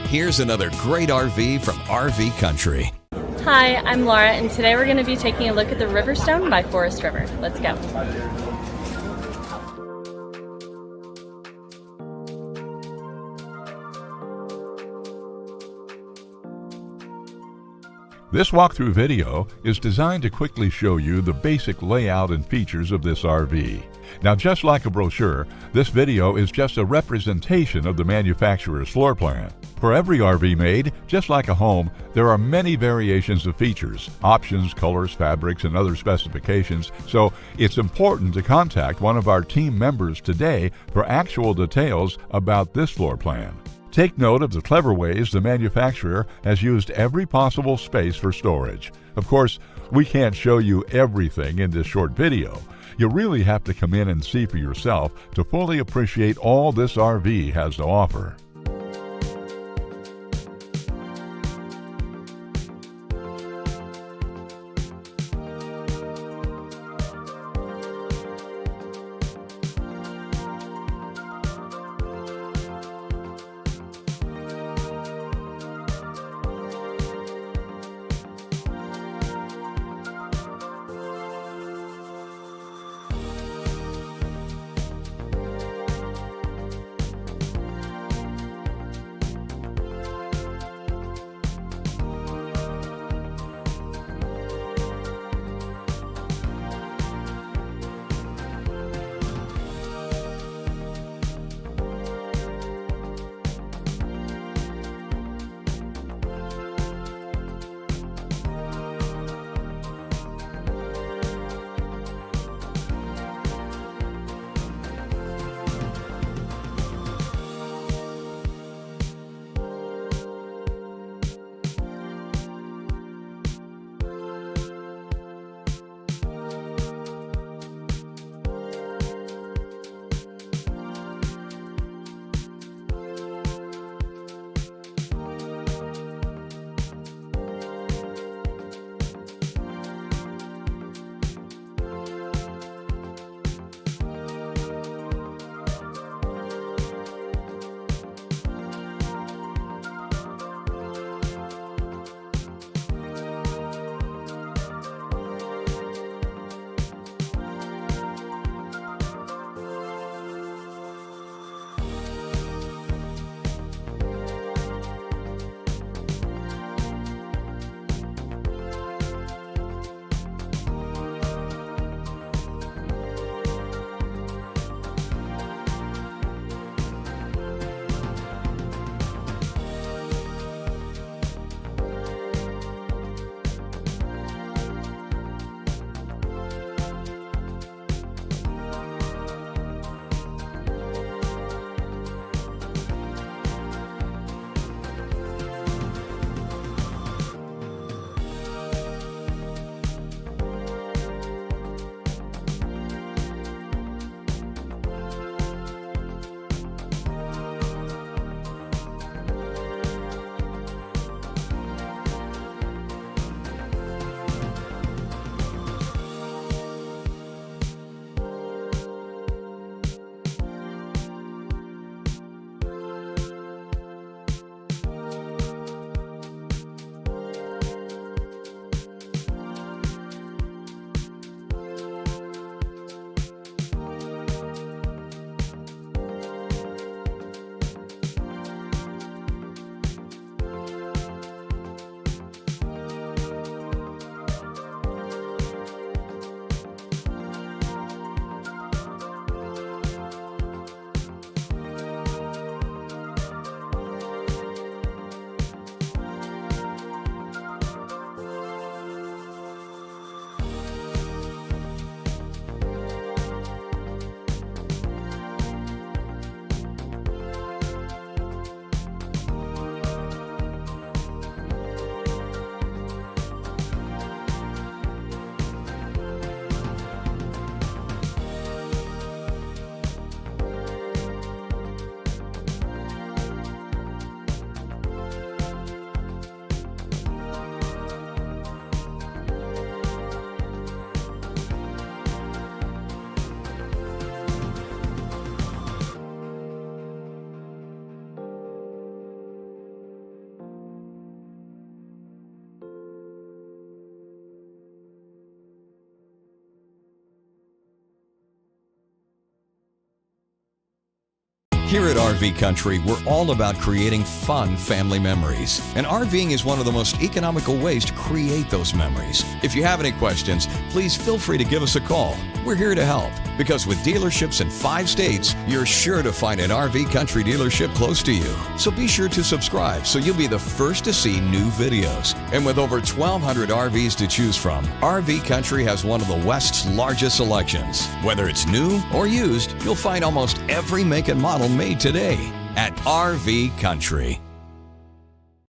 Here's another great RV from RV Country. Hi, I'm Laura, and today we're going to be taking a look at the Riverstone by Forest River. Let's go. This walkthrough video is designed to quickly show you the basic layout and features of this RV. Now, just like a brochure, this video is just a representation of the manufacturer's floor plan. For every RV made, just like a home, there are many variations of features, options, colors, fabrics, and other specifications, so it's important to contact one of our team members today for actual details about this floor plan. Take note of the clever ways the manufacturer has used every possible space for storage. Of course, we can't show you everything in this short video. You really have to come in and see for yourself to fully appreciate all this RV has to offer. Here at RV Country, we're all about creating fun family memories. And RVing is one of the most economical ways to create those memories. If you have any questions, please feel free to give us a call. We're here to help, because with dealerships in 5 states, you're sure to find an RV Country dealership close to you. So be sure to subscribe so you'll be the first to see new videos. And with over 1,200 RVs to choose from, RV Country has one of the West's largest selections. Whether it's new or used, you'll find almost every make and model made today at RV Country.